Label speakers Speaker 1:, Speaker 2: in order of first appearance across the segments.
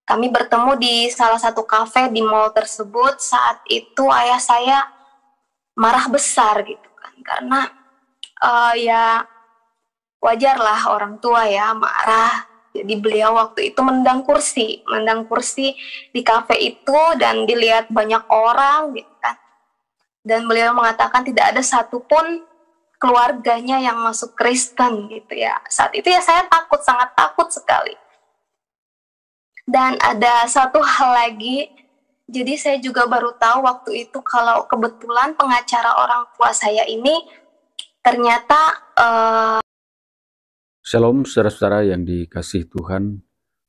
Speaker 1: Kami bertemu di salah satu kafe di mall tersebut. Saat itu ayah saya marah besar gitu kan, karena ya wajarlah orang tua ya marah. Jadi beliau waktu itu mendang kursi di kafe itu, dan dilihat banyak orang gitu kan. Dan beliau mengatakan tidak ada satupun keluarganya yang masuk Kristen gitu ya. Saat itu ya saya takut, sangat takut sekali. Dan ada satu hal lagi, jadi saya juga baru tahu waktu itu kalau kebetulan pengacara orang tua saya ini ternyata
Speaker 2: Shalom saudara-saudara yang dikasihi Tuhan.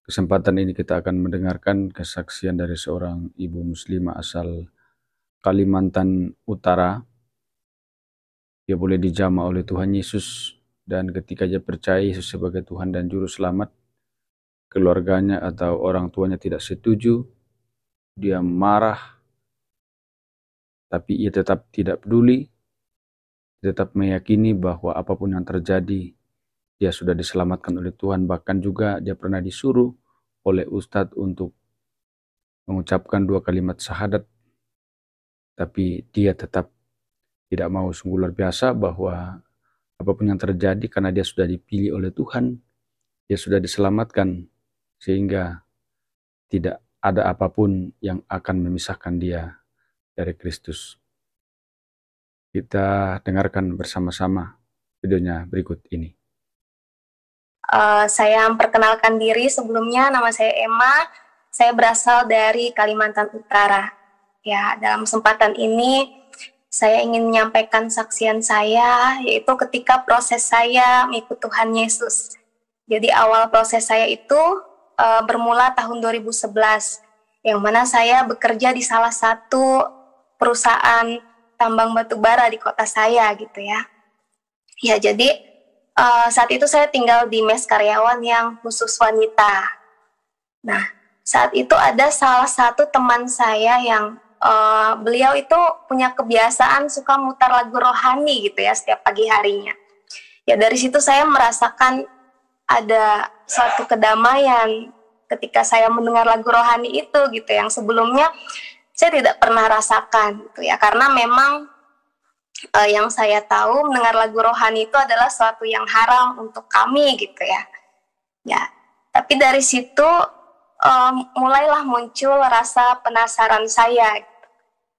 Speaker 2: Kesempatan ini kita akan mendengarkan kesaksian dari seorang ibu muslimah asal Kalimantan Utara. Dia boleh dijamah oleh Tuhan Yesus, dan ketika dia percaya Yesus sebagai Tuhan dan Juru Selamat, keluarganya atau orang tuanya tidak setuju. Dia marah, tapi ia tetap tidak peduli, tetap meyakini bahwa apapun yang terjadi, dia sudah diselamatkan oleh Tuhan. Bahkan juga dia pernah disuruh oleh Ustadz untuk mengucapkan 2 kalimat syahadat, tapi dia tetap tidak mau. Sungguh luar biasa bahwa apapun yang terjadi, karena dia sudah dipilih oleh Tuhan, dia sudah diselamatkan, sehingga tidak ada apapun yang akan memisahkan dia dari Kristus. Kita dengarkan bersama-sama videonya berikut ini.
Speaker 1: Saya memperkenalkan diri sebelumnya, nama saya Emma. Saya berasal dari Kalimantan Utara. Ya, dalam kesempatan ini saya ingin menyampaikan saksian saya, yaitu ketika proses saya mengikut Tuhan Yesus. Jadi awal proses saya itu bermula tahun 2011, yang mana saya bekerja di salah satu perusahaan tambang batu bara di kota saya gitu ya. Ya, jadi saat itu saya tinggal di mes karyawan yang khusus wanita. Nah, saat itu ada salah satu teman saya yang beliau itu punya kebiasaan suka mutar lagu rohani gitu ya setiap pagi harinya. Ya, dari situ saya merasakan ada suatu kedamaian ketika saya mendengar lagu rohani itu gitu, yang sebelumnya saya tidak pernah rasakan gitu ya, karena memang yang saya tahu mendengar lagu rohani itu adalah suatu yang haram untuk kami gitu ya. Ya, tapi dari situ mulailah muncul rasa penasaran saya.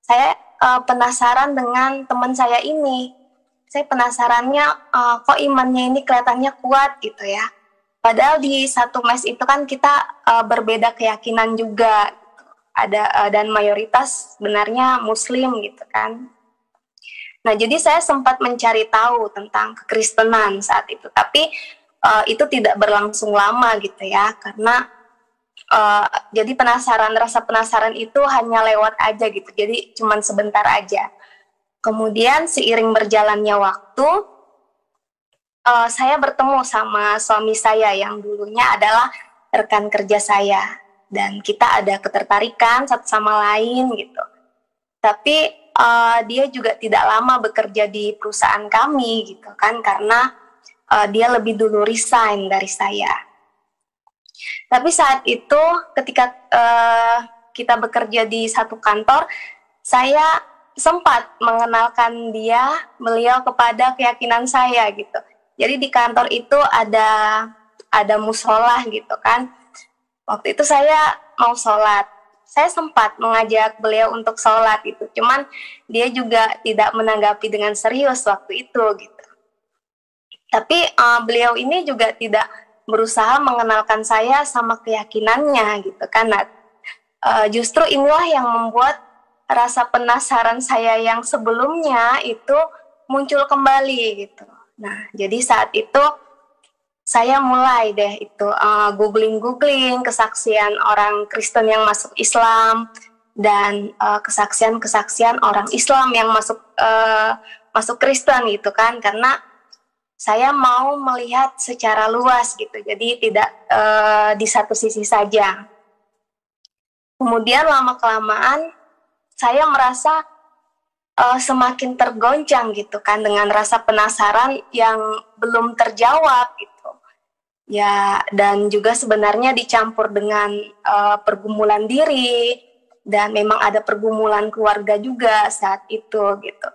Speaker 1: Saya penasaran dengan teman saya ini. Saya penasarannya kok imannya ini kelihatannya kuat gitu ya. Padahal di satu mes itu kan kita berbeda keyakinan juga. Ada dan mayoritas sebenarnya Muslim gitu kan. Nah, jadi saya sempat mencari tahu tentang kekristenan saat itu, tapi itu tidak berlangsung lama gitu ya, karena jadi rasa penasaran itu hanya lewat aja gitu, jadi cuman sebentar aja. Kemudian seiring berjalannya waktu, saya bertemu sama suami saya yang dulunya adalah rekan kerja saya, dan kita ada ketertarikan satu sama lain gitu. Tapi dia juga tidak lama bekerja di perusahaan kami gitu kan, karena dia lebih dulu resign dari saya. Tapi saat itu ketika kita bekerja di satu kantor, saya sempat mengenalkan beliau kepada keyakinan saya gitu. Jadi di kantor itu ada musola gitu kan. Waktu itu saya mau sholat. Saya sempat mengajak beliau untuk sholat gitu, cuman dia juga tidak menanggapi dengan serius waktu itu gitu. Tapi beliau ini juga tidak berusaha mengenalkan saya sama keyakinannya gitu kan. Nah, justru inilah yang membuat rasa penasaran saya yang sebelumnya itu muncul kembali gitu. Nah, jadi saat itu saya mulai deh itu googling kesaksian orang Kristen yang masuk Islam, dan kesaksian orang Islam yang masuk Kristen gitu kan, karena saya mau melihat secara luas gitu, jadi tidak di satu sisi saja. Kemudian lama-kelamaan saya merasa semakin tergoncang gitu kan, dengan rasa penasaran yang belum terjawab gitu. Ya, dan juga sebenarnya dicampur dengan pergumulan diri, dan memang ada pergumulan keluarga juga saat itu gitu.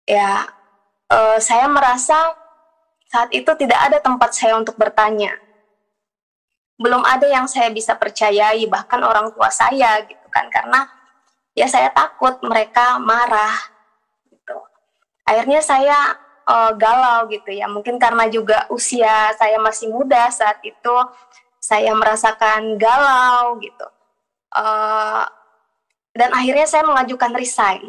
Speaker 1: Ya, saya merasa saat itu tidak ada tempat saya untuk bertanya. Belum ada yang saya bisa percayai, bahkan orang tua saya gitu kan, karena ya saya takut mereka marah gitu. Akhirnya saya galau gitu ya, mungkin karena juga usia saya masih muda saat itu, saya merasakan galau gitu. Dan akhirnya saya mengajukan resign.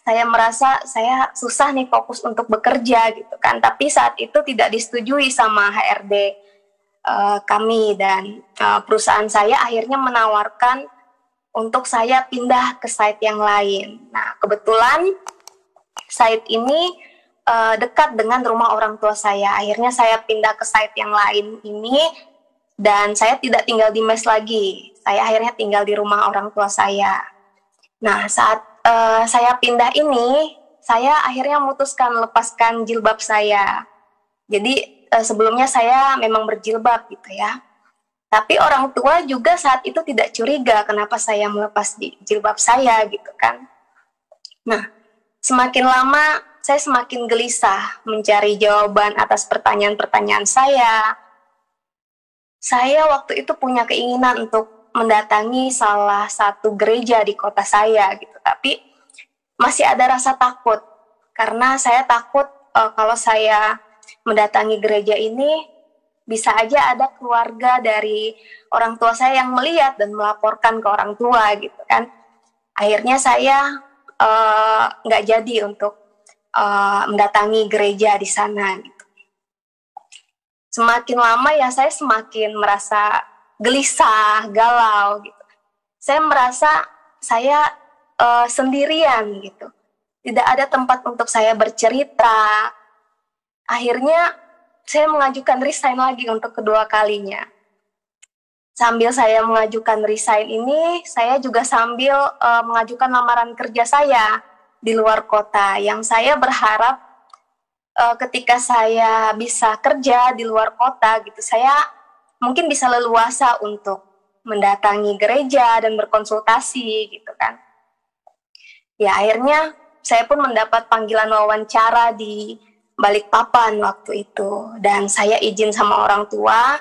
Speaker 1: Saya merasa saya susah nih fokus untuk bekerja gitu kan, tapi saat itu tidak disetujui sama HRD kami, dan perusahaan saya akhirnya menawarkan untuk saya pindah ke site yang lain. Nah, kebetulan site ini dekat dengan rumah orang tua saya. Akhirnya saya pindah ke site yang lain ini, dan saya tidak tinggal di mes lagi. Saya akhirnya tinggal di rumah orang tua saya. Nah, saat saya pindah ini, saya akhirnya memutuskan lepaskan jilbab saya. Jadi sebelumnya saya memang berjilbab gitu ya. Tapi orang tua juga saat itu tidak curiga kenapa saya melepas jilbab saya gitu kan. Nah, semakin lama saya semakin gelisah mencari jawaban atas pertanyaan-pertanyaan saya. Saya waktu itu punya keinginan untuk mendatangi salah satu gereja di kota saya gitu. Tapi masih ada rasa takut. Karena saya takut kalau saya mendatangi gereja ini, bisa aja ada keluarga dari orang tua saya yang melihat dan melaporkan ke orang tua gitu kan. Akhirnya saya nggak jadi untuk mendatangi gereja di sana gitu. Semakin lama ya saya semakin merasa gelisah, galau gitu. Saya merasa saya sendirian gitu. Tidak ada tempat untuk saya bercerita. Akhirnya saya mengajukan resign lagi untuk kedua kalinya. Sambil saya mengajukan resign ini, saya juga sambil mengajukan lamaran kerja saya di luar kota. Yang saya berharap ketika saya bisa kerja di luar kota gitu, saya mungkin bisa leluasa untuk mendatangi gereja dan berkonsultasi gitu kan. Ya akhirnya saya pun mendapat panggilan wawancara di Balikpapan waktu itu, dan saya izin sama orang tua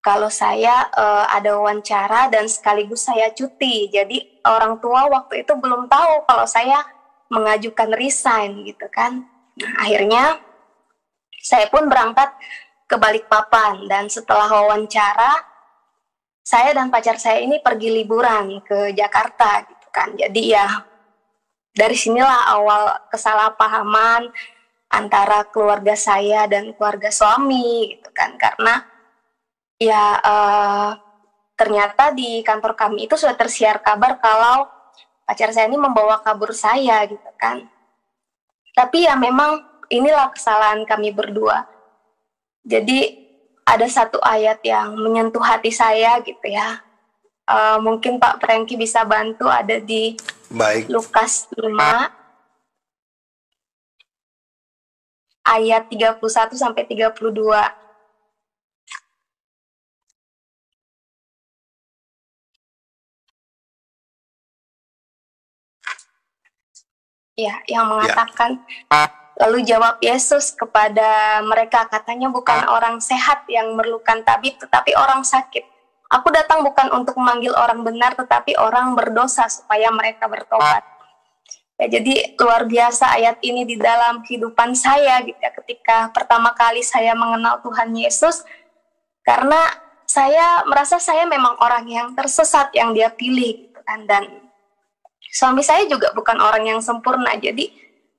Speaker 1: kalau saya ada wawancara dan sekaligus saya cuti. Jadi orang tua waktu itu belum tahu kalau saya mengajukan resign gitu kan. Nah, akhirnya saya pun berangkat ke Balikpapan, dan setelah wawancara saya dan pacar saya ini pergi liburan ke Jakarta gitu kan. Jadi ya dari sinilah awal kesalahpahaman antara keluarga saya dan keluarga suami gitu kan, karena ya ternyata di kantor kami itu sudah tersiar kabar kalau pacar saya ini membawa kabur saya gitu kan. Tapi ya memang inilah kesalahan kami berdua. Jadi ada satu ayat yang menyentuh hati saya gitu ya. Mungkin Pak Franky bisa bantu, ada di Lukas 5 ayat 31 sampai 32. Ya, yang mengatakan, lalu jawab Yesus kepada mereka, katanya bukan orang sehat yang memerlukan tabib, tetapi orang sakit. Aku datang bukan untuk memanggil orang benar, tetapi orang berdosa supaya mereka bertobat. Ya, jadi luar biasa ayat ini di dalam kehidupan saya gitu ya, ketika pertama kali saya mengenal Tuhan Yesus, karena saya merasa saya memang orang yang tersesat yang Dia pilih gitu kan, dan suami saya juga bukan orang yang sempurna. Jadi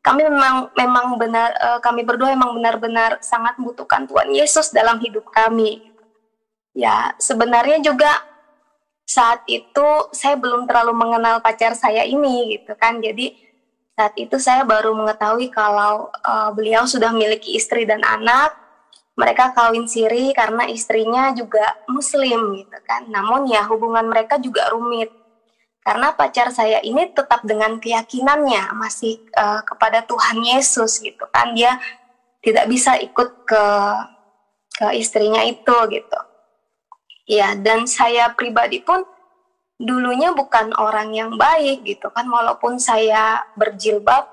Speaker 1: kami memang benar, kami berdua memang benar-benar sangat membutuhkan Tuhan Yesus dalam hidup kami. Ya, sebenarnya juga saat itu saya belum terlalu mengenal pacar saya ini gitu kan. Jadi saat itu saya baru mengetahui kalau beliau sudah memiliki istri dan anak. Mereka kawin siri karena istrinya juga Muslim gitu kan. Namun ya hubungan mereka juga rumit. Karena pacar saya ini tetap dengan keyakinannya masih kepada Tuhan Yesus gitu kan. Dia tidak bisa ikut ke istrinya itu gitu. Ya, dan saya pribadi pun dulunya bukan orang yang baik gitu kan, walaupun saya berjilbab.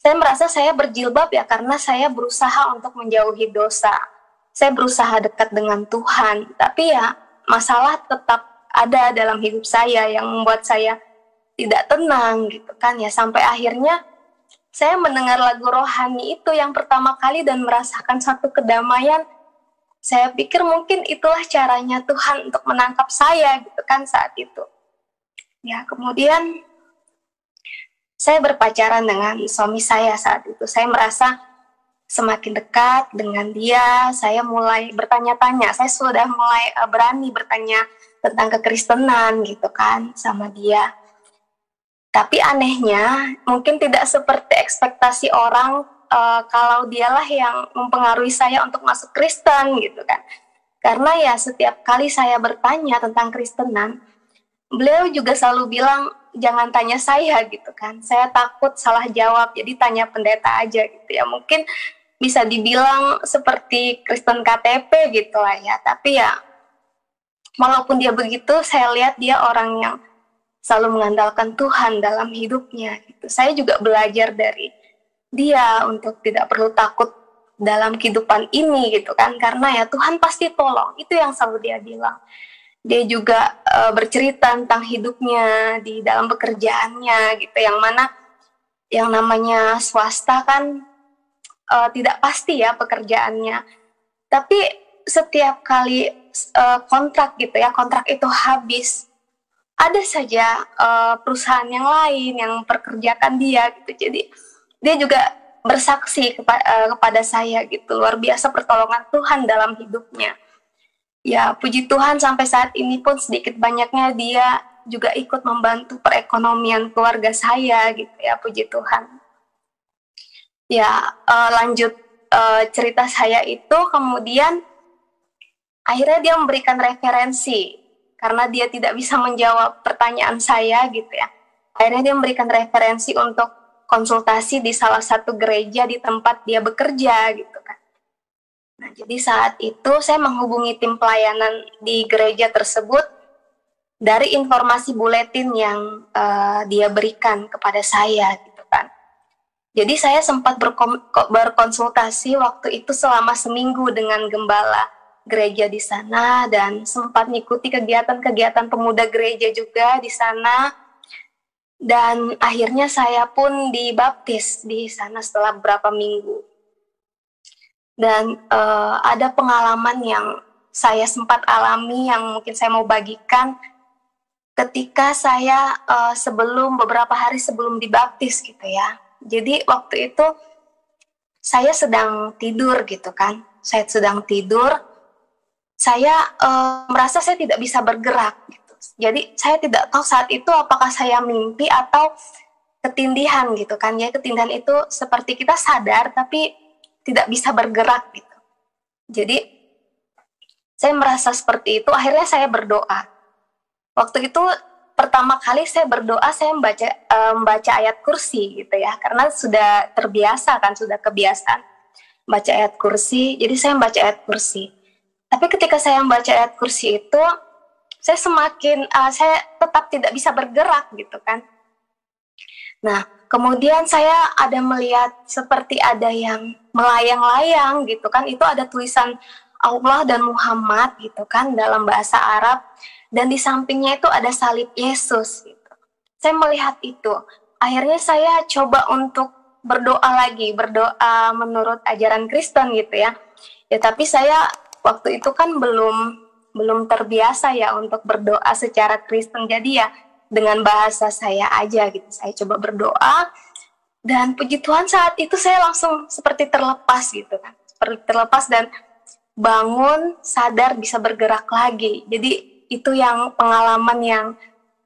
Speaker 1: Saya merasa saya berjilbab ya karena saya berusaha untuk menjauhi dosa. Saya berusaha dekat dengan Tuhan, tapi ya masalah tetap ada dalam hidup saya yang membuat saya tidak tenang gitu kan ya, sampai akhirnya saya mendengar lagu rohani itu yang pertama kali dan merasakan satu kedamaian. Saya pikir mungkin itulah caranya Tuhan untuk menangkap saya gitu kan saat itu. Ya, kemudian saya berpacaran dengan suami saya saat itu. Saya merasa semakin dekat dengan dia, saya mulai bertanya-tanya. Saya sudah mulai berani bertanya tentang kekristenan gitu kan sama dia. Tapi anehnya, mungkin tidak seperti ekspektasi orang kalau dialah yang mempengaruhi saya untuk masuk Kristen gitu kan. Karena ya setiap kali saya bertanya tentang Kristenan, beliau juga selalu bilang, jangan tanya saya gitu kan. Saya takut salah jawab, jadi tanya pendeta aja gitu ya. Mungkin bisa dibilang seperti Kristen KTP gitu lah ya. Tapi ya, walaupun dia begitu, saya lihat dia orang yang selalu mengandalkan Tuhan dalam hidupnya gitu. Saya juga belajar dari dia untuk tidak perlu takut dalam kehidupan ini gitu kan, karena ya Tuhan pasti tolong. Itu yang selalu dia bilang. Dia juga bercerita tentang hidupnya di dalam pekerjaannya gitu, yang mana yang namanya swasta kan tidak pasti ya pekerjaannya. Tapi setiap kali kontrak gitu ya, kontrak itu habis, ada saja perusahaan yang lain yang memperkerjakan dia gitu. Jadi dia juga bersaksi kepada saya gitu, luar biasa pertolongan Tuhan dalam hidupnya. Ya, puji Tuhan sampai saat ini pun sedikit banyaknya dia juga ikut membantu perekonomian keluarga saya gitu ya, puji Tuhan. Ya, lanjut cerita saya itu, kemudian akhirnya dia memberikan referensi karena dia tidak bisa menjawab pertanyaan saya gitu ya. Akhirnya dia memberikan referensi untuk konsultasi di salah satu gereja di tempat dia bekerja gitu kan. Nah, jadi saat itu saya menghubungi tim pelayanan di gereja tersebut dari informasi buletin yang dia berikan kepada saya gitu kan. Jadi saya sempat berkonsultasi waktu itu selama seminggu dengan gembala gereja di sana dan sempat mengikuti kegiatan-kegiatan pemuda gereja juga di sana. Dan akhirnya saya pun dibaptis di sana setelah beberapa minggu. Dan ada pengalaman yang saya sempat alami yang mungkin saya mau bagikan ketika saya beberapa hari sebelum dibaptis gitu ya. Jadi waktu itu saya sedang tidur gitu kan. Saya sedang tidur, saya merasa saya tidak bisa bergerak gitu. Jadi saya tidak tahu saat itu apakah saya mimpi atau ketindihan gitu kan. Ya, ketindihan itu seperti kita sadar tapi tidak bisa bergerak gitu. Jadi saya merasa seperti itu, akhirnya saya berdoa. Waktu itu pertama kali saya berdoa, saya membaca ayat kursi gitu ya, karena sudah terbiasa kan, sudah kebiasaan baca ayat kursi. Jadi saya membaca ayat kursi. Tapi ketika saya membaca ayat kursi itu, saya saya tetap tidak bisa bergerak gitu kan. Nah, kemudian saya ada melihat seperti ada yang melayang-layang gitu kan. Itu ada tulisan Allah dan Muhammad gitu kan dalam bahasa Arab. Dan di sampingnya itu ada salib Yesus gitu. Saya melihat itu. Akhirnya saya coba untuk berdoa lagi. Berdoa menurut ajaran Kristen gitu ya. Ya, tapi saya waktu itu kan belum terbiasa ya untuk berdoa secara Kristen. Jadi ya dengan bahasa saya aja gitu. Saya coba berdoa dan puji Tuhan saat itu saya langsung seperti terlepas gitu kan. Seperti terlepas dan bangun, sadar, bisa bergerak lagi. Jadi itu yang pengalaman yang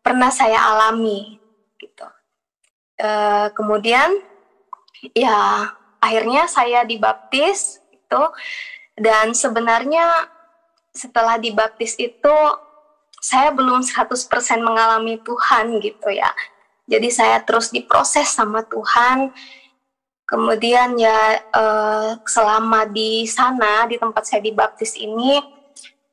Speaker 1: pernah saya alami gitu. Kemudian ya akhirnya saya dibaptis gitu. Dan sebenarnya setelah dibaptis itu saya belum 100% mengalami Tuhan gitu ya. Jadi saya terus diproses sama Tuhan. Kemudian ya selama di sana, di tempat saya dibaptis ini,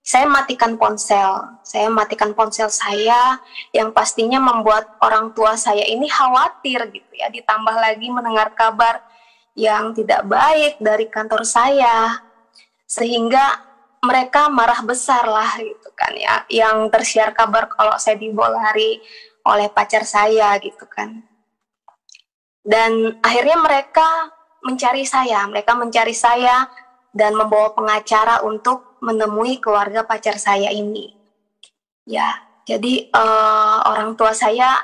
Speaker 1: saya matikan ponsel. Saya matikan ponsel saya yang pastinya membuat orang tua saya ini khawatir gitu ya. Ditambah lagi mendengar kabar yang tidak baik dari kantor saya. Sehingga mereka marah besar lah gitu kan ya. Yang tersiar kabar kalau saya dibawa lari oleh pacar saya gitu kan. Dan akhirnya mereka mencari saya dan membawa pengacara untuk menemui keluarga pacar saya ini. Ya, jadi orang tua saya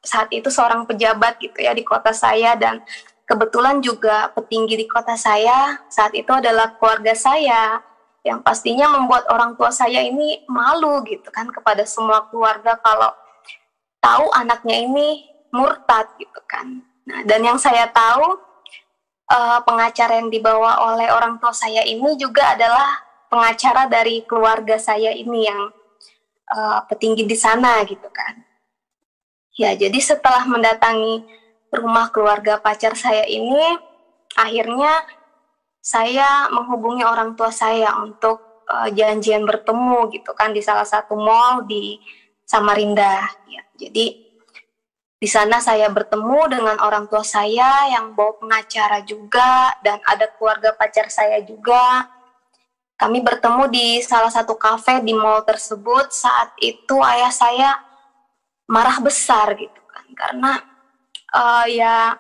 Speaker 1: saat itu seorang pejabat gitu ya di kota saya, dan kebetulan juga petinggi di kota saya saat itu adalah keluarga saya, yang pastinya membuat orang tua saya ini malu gitu kan kepada semua keluarga kalau tahu anaknya ini murtad gitu kan. Nah, dan yang saya tahu pengacara yang dibawa oleh orang tua saya ini juga adalah pengacara dari keluarga saya ini yang petinggi di sana gitu kan. Ya, jadi setelah mendatangi rumah keluarga pacar saya ini, akhirnya saya menghubungi orang tua saya untuk janjian bertemu gitu kan di salah satu mall di Samarinda. Ya, jadi di sana saya bertemu dengan orang tua saya yang bawa pengacara juga, dan ada keluarga pacar saya juga. Kami bertemu di salah satu kafe di mall tersebut. Saat itu ayah saya marah besar gitu kan, karena ya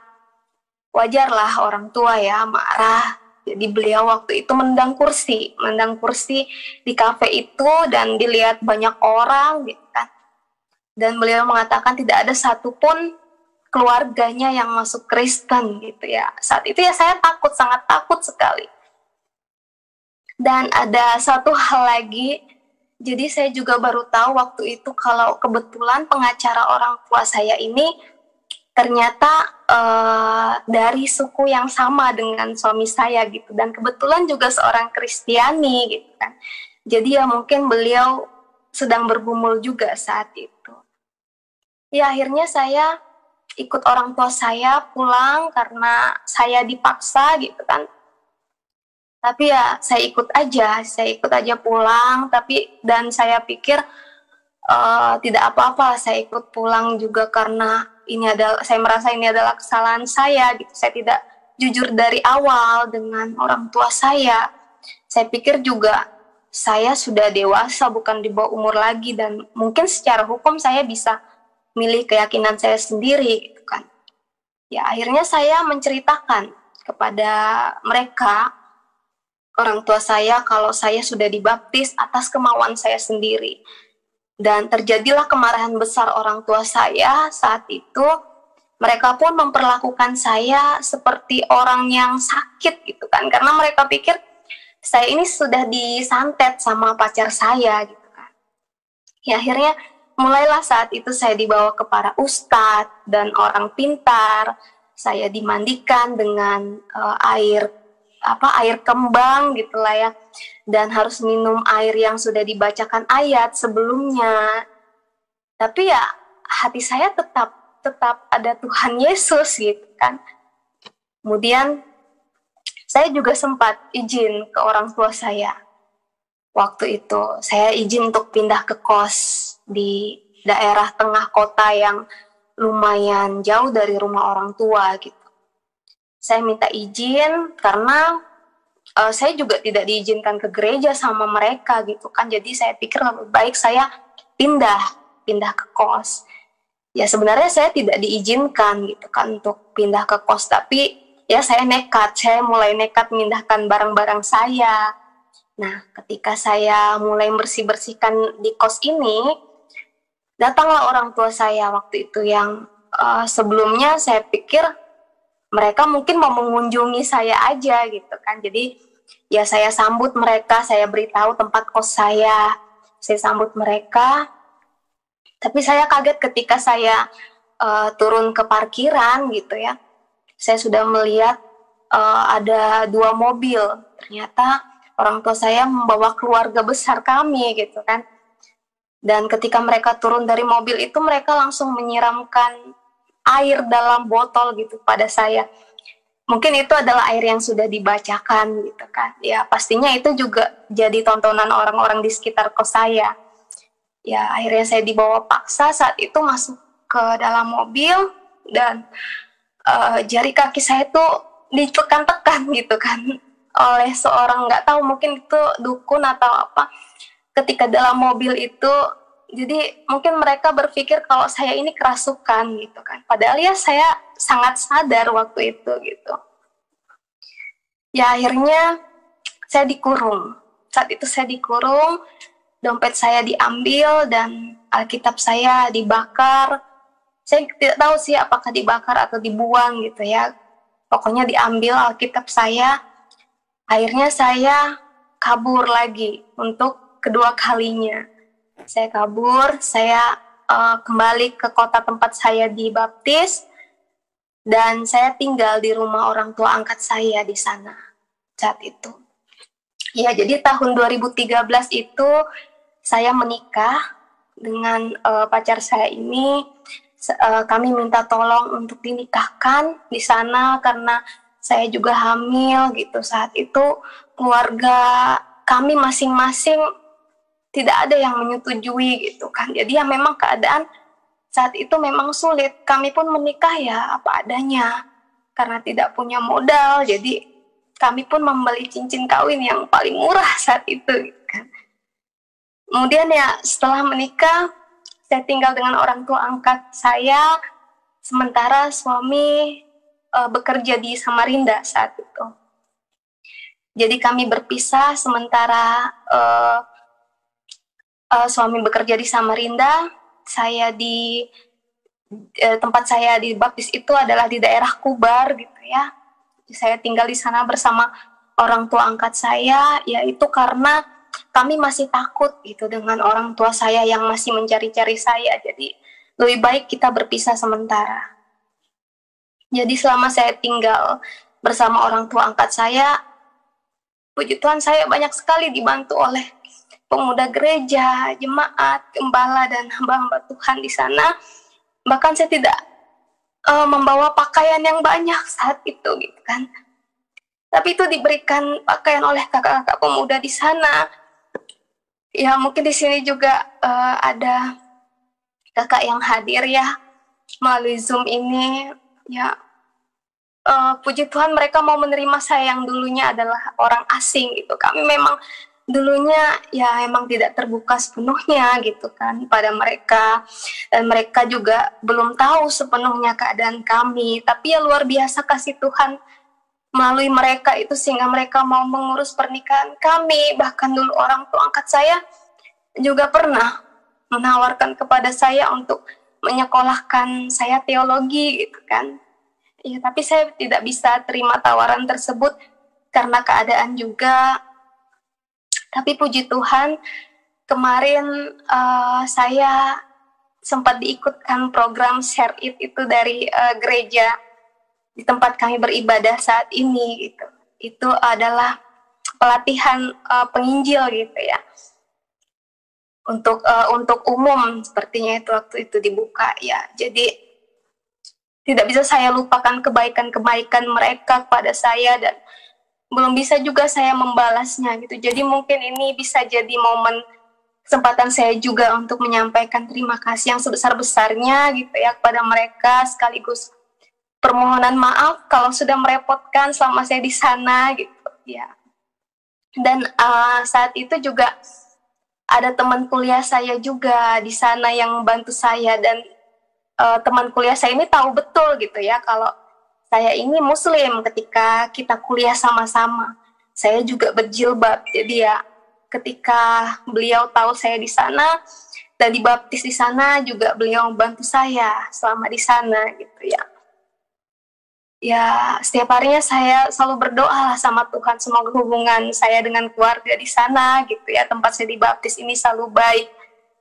Speaker 1: wajarlah orang tua ya marah. Jadi beliau waktu itu mendang kursi di kafe itu, dan dilihat banyak orang gitu kan. Dan beliau mengatakan tidak ada satupun keluarganya yang masuk Kristen gitu ya. Saat itu ya saya takut, sangat takut sekali. Dan ada satu hal lagi, jadi saya juga baru tahu waktu itu kalau kebetulan pengacara orang tua saya ini ternyata dari suku yang sama dengan suami saya gitu. Dan kebetulan juga seorang Kristiani gitu kan. Jadi ya mungkin beliau sedang bergumul juga saat itu. Ya akhirnya saya ikut orang tua saya pulang karena saya dipaksa gitu kan. Tapi ya saya ikut aja pulang. Dan saya pikir tidak apa-apa saya ikut pulang juga karena saya merasa ini adalah kesalahan saya gitu. Saya tidak jujur dari awal dengan orang tua saya. Saya pikir juga saya sudah dewasa, bukan di bawah umur lagi, dan mungkin secara hukum saya bisa milih keyakinan saya sendiri gitu kan. Ya akhirnya saya menceritakan kepada mereka, orang tua saya, kalau saya sudah dibaptis atas kemauan saya sendiri. Dan terjadilah kemarahan besar orang tua saya saat itu. Mereka pun memperlakukan saya seperti orang yang sakit gitu kan, karena mereka pikir saya ini sudah disantet sama pacar saya gitu kan. Ya akhirnya mulailah saat itu saya dibawa ke para ustadz dan orang pintar. Saya dimandikan dengan air kembang gitulah ya, dan harus minum air yang sudah dibacakan ayat sebelumnya. Tapi ya hati saya tetap ada Tuhan Yesus gitu kan. Kemudian saya juga sempat izin ke orang tua saya. Waktu itu saya izin untuk pindah ke kos di daerah tengah kota yang lumayan jauh dari rumah orang tua gitu. Saya minta izin karena saya juga tidak diizinkan ke gereja sama mereka gitu kan. Jadi saya pikir lebih baik saya pindah ke kos. Ya sebenarnya saya tidak diizinkan gitu kan untuk pindah ke kos, tapi ya saya mulai nekat memindahkan barang-barang saya. Nah, ketika saya mulai bersih-bersihkan di kos ini, datanglah orang tua saya waktu itu yang sebelumnya saya pikir mereka mungkin mau mengunjungi saya aja gitu kan. Jadi ya saya sambut mereka, saya beritahu tempat kos saya sambut mereka. Tapi saya kaget ketika saya turun ke parkiran gitu ya. Saya sudah melihat ada 2 mobil. Ternyata orang tua saya membawa keluarga besar kami gitu kan. Dan ketika mereka turun dari mobil itu, mereka langsung menyiramkan air dalam botol gitu pada saya. Mungkin itu adalah air yang sudah dibacakan gitu kan. Ya pastinya itu juga jadi tontonan orang-orang di sekitar kos saya. Ya akhirnya saya dibawa paksa saat itu masuk ke dalam mobil, dan jari kaki saya tuh ditekan-tekan gitu kan oleh seorang, nggak tahu mungkin itu dukun atau apa, ketika dalam mobil itu. Jadi mungkin mereka berpikir kalau saya ini kerasukan gitu kan, padahal ya saya sangat sadar waktu itu gitu. Ya akhirnya saya dikurung. Saat itu saya dikurung, dompet saya diambil dan Alkitab saya dibakar. Saya tidak tahu sih apakah dibakar atau dibuang gitu ya. Pokoknya diambil Alkitab saya. Akhirnya saya kabur lagi untuk kedua kalinya. Saya kabur, saya kembali ke kota tempat saya dibaptis, dan saya tinggal di rumah orang tua angkat saya di sana saat itu. Ya, jadi tahun 2013 itu saya menikah dengan pacar saya ini. Kami minta tolong untuk dinikahkan di sana karena saya juga hamil gitu. Saat itu keluarga kami masing-masing tidak ada yang menyetujui gitu kan. Jadi ya memang keadaan saat itu memang sulit. Kami pun menikah ya apa adanya karena tidak punya modal. Jadi kami pun membeli cincin kawin yang paling murah saat itu gitu kan. Kemudian ya setelah menikah, saya tinggal dengan orang tua angkat saya, sementara suami bekerja di Samarinda saat itu. Jadi kami berpisah sementara suami bekerja di Samarinda, saya di tempat saya dibaptis itu adalah di daerah Kubar gitu ya. Saya tinggal di sana bersama orang tua angkat saya, yaitu karena kami masih takut gitu dengan orang tua saya yang masih mencari-cari saya. Jadi lebih baik kita berpisah sementara. Jadi selama saya tinggal bersama orang tua angkat saya, puji Tuhan saya banyak sekali dibantu oleh pemuda gereja, jemaat, gembala, dan hamba-hamba Tuhan di sana. Bahkan saya tidak membawa pakaian yang banyak saat itu gitu kan. Tapi itu diberikan pakaian oleh kakak-kakak pemuda di sana. Ya mungkin di sini juga ada kakak yang hadir ya melalui Zoom ini. Ya puji Tuhan mereka mau menerima saya yang dulunya adalah orang asing gitu. Kami memang dulunya ya emang tidak terbuka sepenuhnya gitu kan pada mereka, dan mereka juga belum tahu sepenuhnya keadaan kami. Tapi ya luar biasa kasih Tuhan melalui mereka itu sehingga mereka mau mengurus pernikahan kami. Bahkan dulu orang tua angkat saya juga pernah menawarkan kepada saya untuk menyekolahkan saya teologi gitu kan. Ya, tapi saya tidak bisa terima tawaran tersebut karena keadaan juga. Tapi puji Tuhan kemarin saya sempat diikutkan program Share It itu dari gereja di tempat kami beribadah saat ini gitu. Itu adalah pelatihan penginjil gitu ya. Untuk umum sepertinya itu waktu itu dibuka ya. Jadi tidak bisa saya lupakan kebaikan-kebaikan mereka kepada saya, dan belum bisa juga saya membalasnya gitu. Jadi mungkin ini bisa jadi momen kesempatan saya juga untuk menyampaikan terima kasih yang sebesar-besarnya gitu ya kepada mereka, sekaligus permohonan maaf kalau sudah merepotkan selama saya di sana gitu ya. Dan saat itu juga ada teman kuliah saya juga di sana yang bantu saya, dan teman kuliah saya ini tahu betul gitu ya kalau saya ini muslim ketika kita kuliah sama-sama. Saya juga berjilbab. Jadi ya ketika beliau tahu saya di sana dan dibaptis di sana, juga beliau membantu saya selama di sana gitu ya. Ya, setiap harinya saya selalu berdoa lah sama Tuhan, semoga hubungan saya dengan keluarga di sana gitu ya, tempat saya dibaptis ini selalu baik,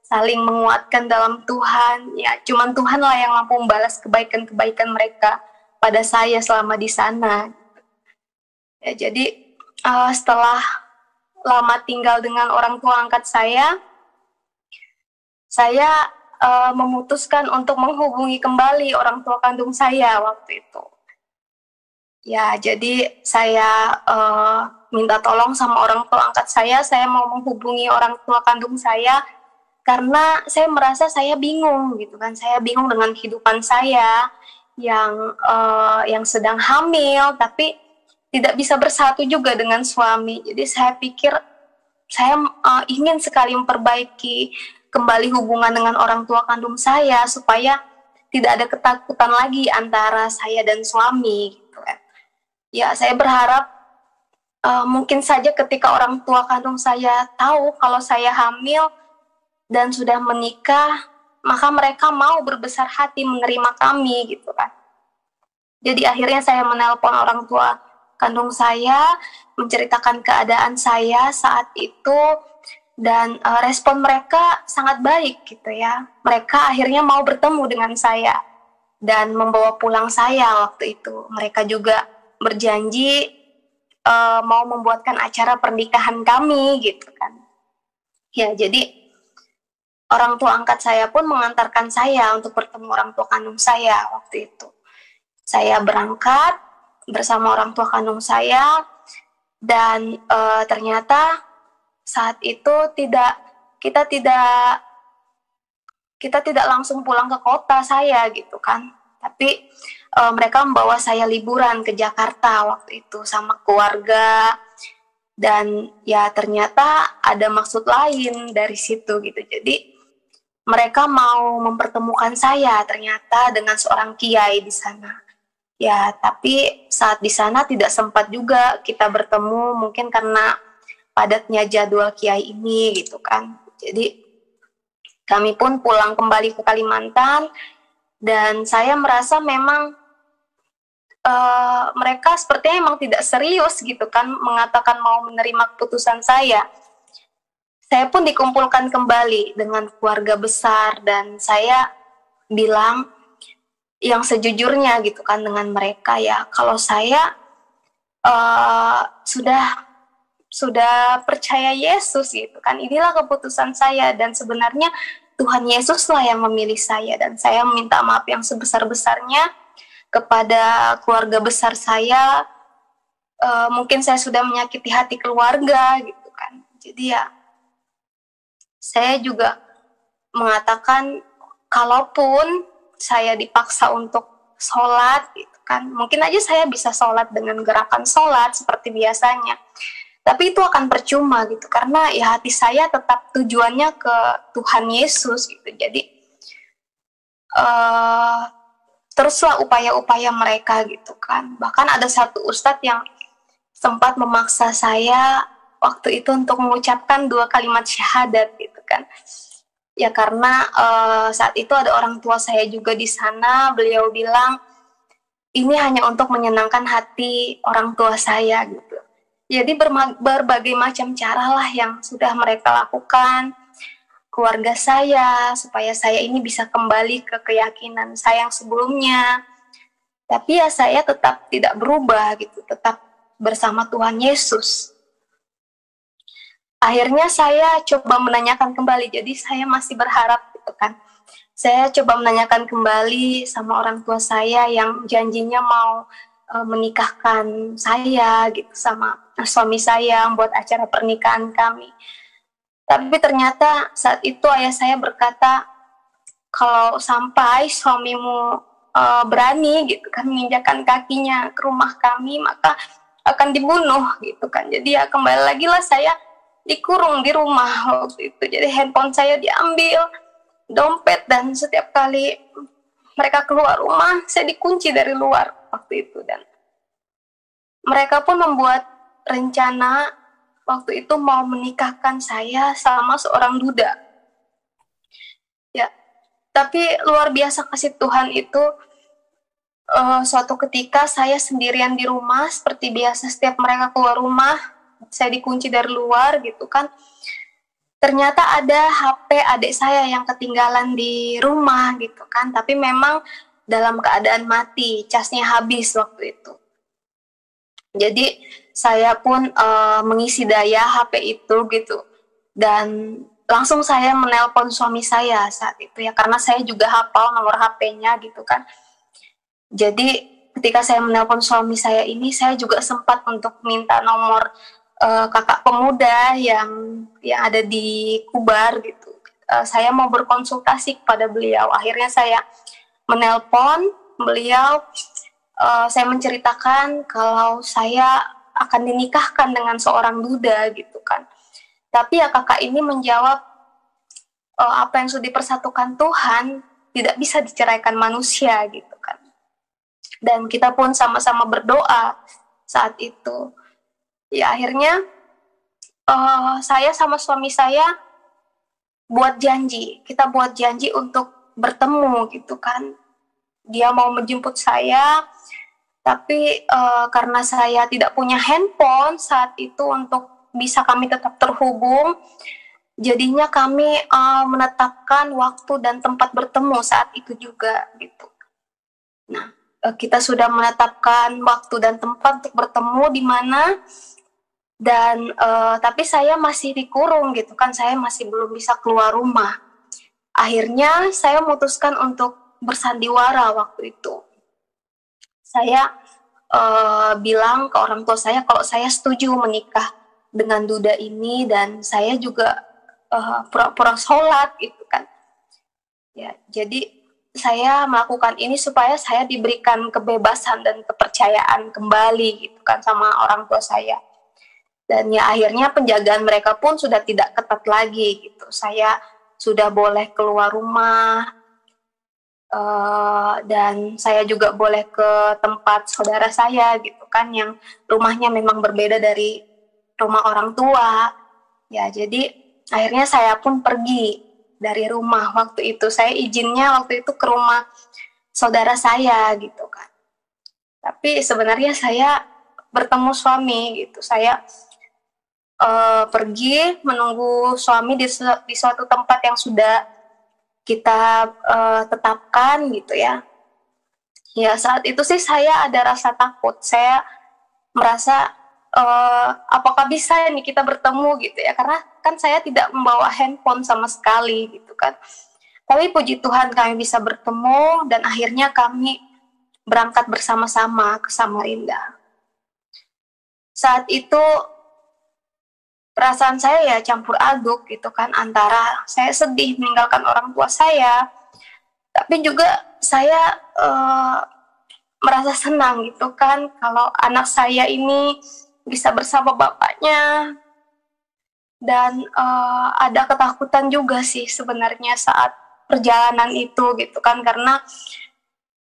Speaker 1: saling menguatkan dalam Tuhan. Ya, cuman Tuhan lah yang mampu membalas kebaikan-kebaikan mereka pada saya selama di sana. Ya, jadi setelah lama tinggal dengan orang tua angkat saya memutuskan untuk menghubungi kembali orang tua kandung saya waktu itu. Ya, jadi saya minta tolong sama orang tua angkat saya mau menghubungi orang tua kandung saya karena saya merasa saya bingung gitu kan. Saya bingung dengan kehidupan saya yang sedang hamil tapi tidak bisa bersatu juga dengan suami. Jadi saya pikir saya ingin sekali memperbaiki kembali hubungan dengan orang tua kandung saya supaya tidak ada ketakutan lagi antara saya dan suami gitu kan. Ya, saya berharap mungkin saja ketika orang tua kandung saya tahu kalau saya hamil dan sudah menikah, maka mereka mau berbesar hati menerima kami gitu kan. Jadi akhirnya saya menelpon orang tua kandung saya, menceritakan keadaan saya saat itu, dan respon mereka sangat baik gitu ya. Mereka akhirnya mau bertemu dengan saya dan membawa pulang saya waktu itu. Mereka juga berjanji mau membuatkan acara pernikahan kami gitu kan. Ya, jadi orang tua angkat saya pun mengantarkan saya untuk bertemu orang tua kandung saya waktu itu. Saya berangkat bersama orang tua kandung saya dan ternyata saat itu kita tidak langsung pulang ke kota saya gitu kan. Tapi mereka membawa saya liburan ke Jakarta waktu itu sama keluarga, dan ya ternyata ada maksud lain dari situ gitu. Jadi mereka mau mempertemukan saya ternyata dengan seorang kiai di sana. Ya, tapi saat di sana tidak sempat juga kita bertemu, mungkin karena padatnya jadwal kiai ini gitu kan. Jadi kami pun pulang kembali ke Kalimantan dan saya merasa memang mereka sepertinya memang tidak serius gitu kan mengatakan mau menerima keputusan saya. Saya pun dikumpulkan kembali dengan keluarga besar dan saya bilang yang sejujurnya gitu kan dengan mereka, ya kalau saya sudah percaya Yesus gitu kan, inilah keputusan saya dan sebenarnya Tuhan Yesuslah yang memilih saya, dan saya minta maaf yang sebesar-besarnya kepada keluarga besar saya. Mungkin saya sudah menyakiti hati keluarga gitu kan. Jadi ya saya juga mengatakan kalaupun saya dipaksa untuk sholat gitu kan, mungkin aja saya bisa sholat dengan gerakan sholat seperti biasanya, tapi itu akan percuma gitu karena ya hati saya tetap tujuannya ke Tuhan Yesus gitu. Jadi teruslah upaya-upaya mereka gitu kan. Bahkan ada satu ustadz yang sempat memaksa saya waktu itu untuk mengucapkan 2 kalimat syahadat gitu kan. Ya karena saat itu ada orang tua saya juga di sana, beliau bilang ini hanya untuk menyenangkan hati orang tua saya gitu. Jadi berbagai macam cara lah yang sudah mereka lakukan, keluarga saya, supaya saya ini bisa kembali ke keyakinan saya yang sebelumnya. Tapi ya saya tetap tidak berubah gitu, tetap bersama Tuhan Yesus. Akhirnya saya coba menanyakan kembali, jadi saya masih berharap gitu kan. Saya coba menanyakan kembali sama orang tua saya yang janjinya mau menikahkan saya gitu sama suami saya, buat acara pernikahan kami. Tapi ternyata saat itu ayah saya berkata, kalau sampai suamimu berani gitu kan menginjakkan kakinya ke rumah kami, maka akan dibunuh gitu kan. Jadi ya kembali lagi lah saya dikurung di rumah waktu itu. Jadi handphone saya diambil, dompet, dan setiap kali mereka keluar rumah saya dikunci dari luar waktu itu. Dan mereka pun membuat rencana waktu itu mau menikahkan saya sama seorang duda. Ya, tapi luar biasa kasih Tuhan itu. Suatu ketika saya sendirian di rumah, seperti biasa setiap mereka keluar rumah, saya dikunci dari luar gitu kan. Ternyata ada HP adik saya yang ketinggalan di rumah gitu kan, tapi memang dalam keadaan mati, casnya habis waktu itu. Jadi saya pun mengisi daya HP itu gitu, dan langsung saya menelpon suami saya saat itu ya, karena saya juga hafal nomor HP-nya gitu kan. Jadi ketika saya menelpon suami saya ini, saya juga sempat untuk minta nomor kakak pemuda yang ada di Kubar gitu. Saya mau berkonsultasi kepada beliau. Akhirnya saya menelpon beliau. Saya menceritakan kalau saya akan dinikahkan dengan seorang duda gitu kan. Tapi ya kakak ini menjawab, apa yang sudah dipersatukan Tuhan tidak bisa diceraikan manusia gitu kan. Dan kita pun sama-sama berdoa saat itu. Ya akhirnya saya sama suami saya buat janji. Kita buat janji untuk bertemu gitu kan. Dia mau menjemput saya, tapi karena saya tidak punya handphone saat itu untuk bisa kami tetap terhubung, jadinya kami menetapkan waktu dan tempat bertemu saat itu juga gitu. Nah, kita sudah menetapkan waktu dan tempat untuk bertemu di mana, dan tapi saya masih dikurung gitu kan, saya masih belum bisa keluar rumah. Akhirnya saya memutuskan untuk bersandiwara waktu itu. Saya bilang ke orang tua saya kalau saya setuju menikah dengan duda ini, dan saya juga pura-pura sholat gitu kan. Ya, jadi saya melakukan ini supaya saya diberikan kebebasan dan kepercayaan kembali gitu kan sama orang tua saya. Dan ya akhirnya penjagaan mereka pun sudah tidak ketat lagi gitu. Saya sudah boleh keluar rumah, dan saya juga boleh ke tempat saudara saya gitu kan, yang rumahnya memang berbeda dari rumah orang tua. Ya jadi akhirnya saya pun pergi dari rumah waktu itu. Saya izinnya waktu itu ke rumah saudara saya gitu kan. Tapi sebenarnya saya bertemu suami gitu. Saya pergi menunggu suami di suatu tempat yang sudah kita tetapkan gitu ya. Ya saat itu sih saya ada rasa takut. Saya merasa apakah bisa nih kita bertemu gitu ya, karena kan saya tidak membawa handphone sama sekali gitu kan. Tapi puji Tuhan kami bisa bertemu, dan akhirnya kami berangkat bersama-sama ke Samarinda. Saat itu perasaan saya ya campur aduk gitu kan, antara saya sedih meninggalkan orang tua saya, tapi juga saya merasa senang gitu kan kalau anak saya ini bisa bersama bapaknya. Dan ada ketakutan juga sih sebenarnya saat perjalanan itu gitu kan, karena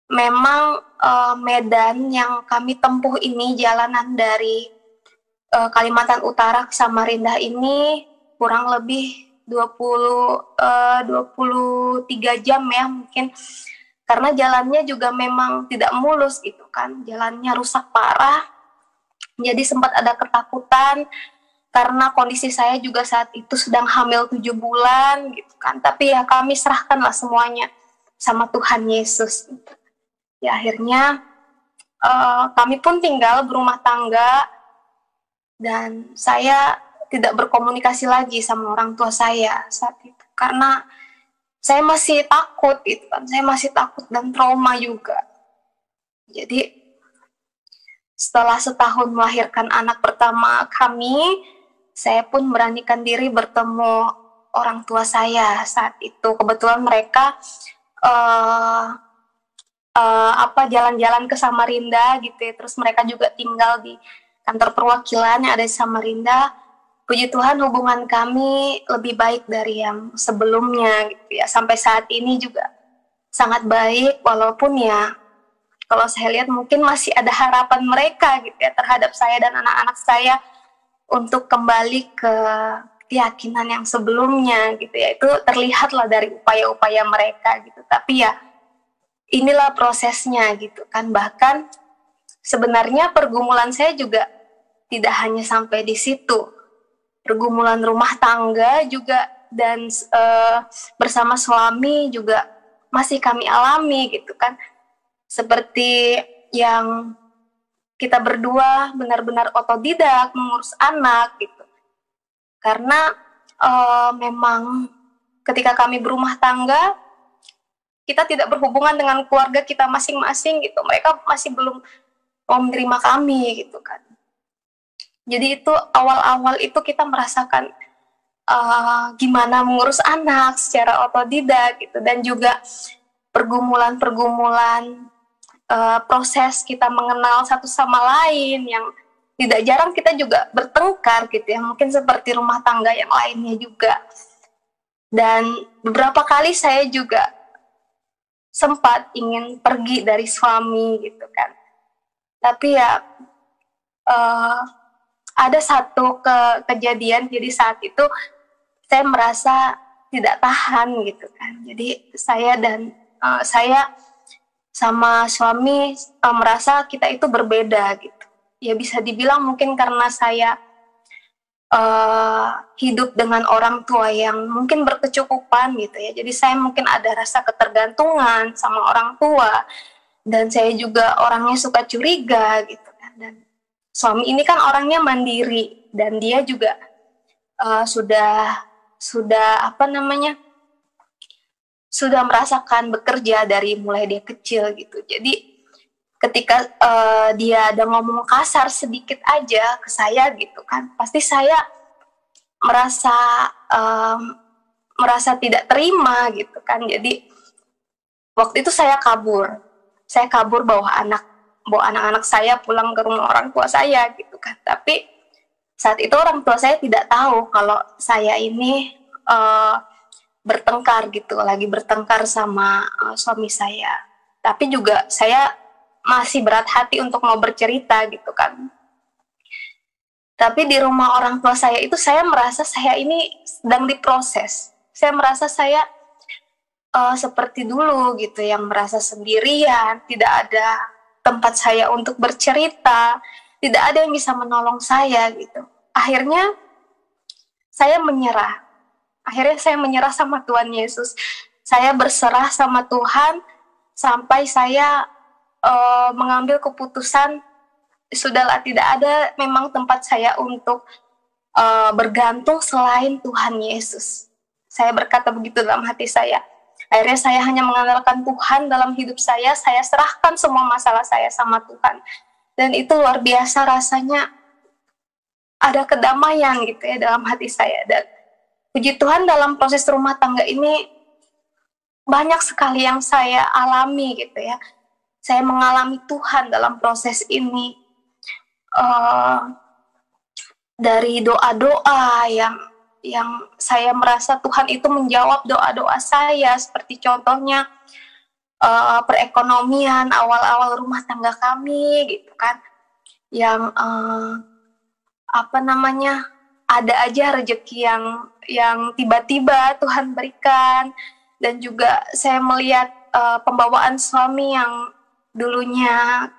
Speaker 1: memang medan yang kami tempuh ini, jalanan dari Kalimantan Utara ke Samarinda ini kurang lebih 23 jam ya mungkin, karena jalannya juga memang tidak mulus gitu kan, jalannya rusak parah. Jadi sempat ada ketakutan karena kondisi saya juga saat itu sedang hamil 7 bulan gitu kan. Tapi ya kami serahkanlah semuanya sama Tuhan Yesus gitu. Ya akhirnya kami pun tinggal berumah tangga, dan saya tidak berkomunikasi lagi sama orang tua saya saat itu karena saya masih takut gitu kan. Saya masih takut dan trauma juga. Jadi setelah setahun melahirkan anak pertama kami, saya pun beranikan diri bertemu orang tua saya saat itu. Kebetulan mereka jalan-jalan ke Samarinda gitu ya. Terus mereka juga tinggal di kantor perwakilan yang ada di Samarinda. Puji Tuhan hubungan kami lebih baik dari yang sebelumnya gitu ya. Sampai saat ini juga sangat baik, walaupun ya kalau saya lihat mungkin masih ada harapan mereka gitu ya terhadap saya dan anak-anak saya untuk kembali ke keyakinan yang sebelumnya gitu ya. Itu terlihatlah dari upaya-upaya mereka gitu. Tapi ya inilah prosesnya gitu kan. Bahkan sebenarnya pergumulan saya juga tidak hanya sampai di situ. Pergumulan rumah tangga juga dan bersama suami juga masih kami alami gitu kan. Seperti yang kita berdua benar-benar otodidak mengurus anak gitu. Karena memang ketika kami berumah tangga, kita tidak berhubungan dengan keluarga kita masing-masing gitu, mereka masih belum mau menerima kami gitu kan. Jadi itu awal-awal itu kita merasakan gimana mengurus anak secara otodidak gitu, dan juga pergumulan-pergumulan proses kita mengenal satu sama lain yang tidak jarang kita juga bertengkar gitu ya, mungkin seperti rumah tangga yang lainnya juga. Dan beberapa kali saya juga sempat ingin pergi dari suami gitu kan, tapi ya ada satu kejadian, jadi saat itu saya merasa tidak tahan gitu kan. Jadi saya sama suami merasa kita itu berbeda gitu. Ya bisa dibilang mungkin karena saya hidup dengan orang tua yang mungkin berkecukupan gitu ya. Jadi saya mungkin ada rasa ketergantungan sama orang tua, dan saya juga orangnya suka curiga gitu kan. Dan suami ini kan orangnya mandiri, dan dia juga sudah merasakan bekerja dari mulai dia kecil gitu. Jadi ketika dia ada ngomong kasar sedikit aja ke saya gitu kan, pasti saya merasa tidak terima gitu kan. Jadi waktu itu saya kabur bawa anak-anak saya pulang ke rumah orang tua saya gitu kan. Tapi saat itu orang tua saya tidak tahu kalau saya ini lagi bertengkar sama suami saya. Tapi juga saya masih berat hati untuk mau bercerita gitu kan. Tapi di rumah orang tua saya itu saya merasa saya ini sedang diproses. Saya merasa saya seperti dulu gitu, yang merasa sendirian, tidak ada tempat saya untuk bercerita, tidak ada yang bisa menolong saya gitu. Akhirnya saya menyerah sama Tuhan Yesus. Saya berserah sama Tuhan sampai saya mengambil keputusan, sudahlah, tidak ada memang tempat saya untuk bergantung selain Tuhan Yesus. Saya berkata begitu dalam hati saya. Akhirnya saya hanya mengandalkan Tuhan dalam hidup saya serahkan semua masalah saya sama Tuhan. Dan itu luar biasa rasanya, ada kedamaian gitu ya dalam hati saya. Dan puji Tuhan, dalam proses rumah tangga ini banyak sekali yang saya alami gitu ya. Saya mengalami Tuhan dalam proses ini. Dari doa-doa yang saya merasa Tuhan itu menjawab doa-doa saya, seperti contohnya perekonomian awal-awal rumah tangga kami gitu kan, yang ada aja rezeki yang tiba-tiba Tuhan berikan. Dan juga saya melihat pembawaan suami yang dulunya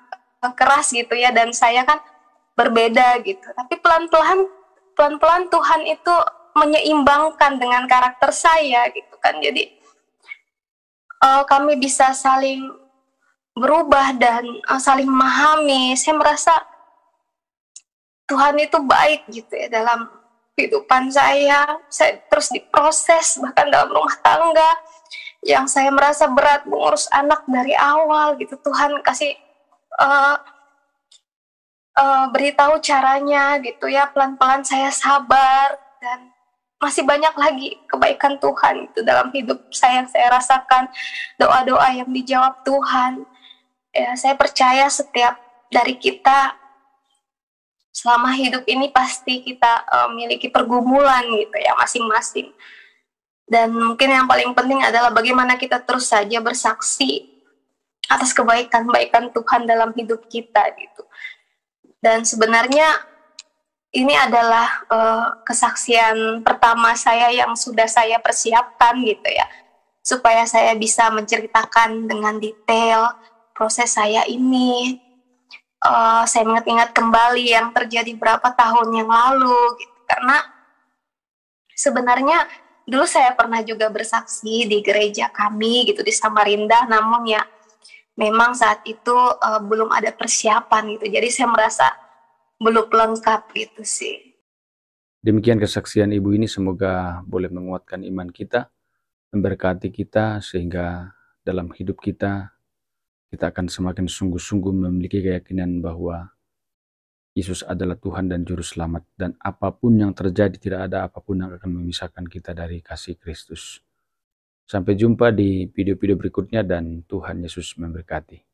Speaker 1: keras gitu ya, dan saya kan berbeda gitu. Tapi pelan-pelan Tuhan itu menyeimbangkan dengan karakter saya gitu kan. Jadi kami bisa saling berubah dan saling memahami. Saya merasa Tuhan itu baik gitu ya dalam kehidupan saya. Saya terus diproses bahkan dalam rumah tangga yang saya merasa berat, mengurus anak dari awal gitu. Tuhan kasih beritahu caranya gitu ya, pelan-pelan saya sabar, dan masih banyak lagi kebaikan Tuhan itu dalam hidup saya. Saya rasakan doa-doa yang dijawab Tuhan. Ya, saya percaya setiap dari kita selama hidup ini pasti kita memiliki pergumulan gitu ya masing-masing. Dan mungkin yang paling penting adalah bagaimana kita terus saja bersaksi atas kebaikan-kebaikan Tuhan dalam hidup kita gitu. Dan sebenarnya ini adalah kesaksian pertama saya yang sudah saya persiapkan gitu ya, supaya saya bisa menceritakan dengan detail proses saya ini. Saya mengingat-ingat kembali yang terjadi berapa tahun yang lalu gitu. Karena sebenarnya dulu saya pernah juga bersaksi di gereja kami gitu di Samarinda, namun ya memang saat itu belum ada persiapan gitu. Jadi saya merasa belum lengkap gitu sih.
Speaker 2: Demikian kesaksian Ibu ini, semoga boleh menguatkan iman kita, memberkati kita sehingga dalam hidup kita, kita akan semakin sungguh-sungguh memiliki keyakinan bahwa Yesus adalah Tuhan dan Juru Selamat, dan apapun yang terjadi, tidak ada apapun yang akan memisahkan kita dari kasih Kristus. Sampai jumpa di video-video berikutnya, dan Tuhan Yesus memberkati.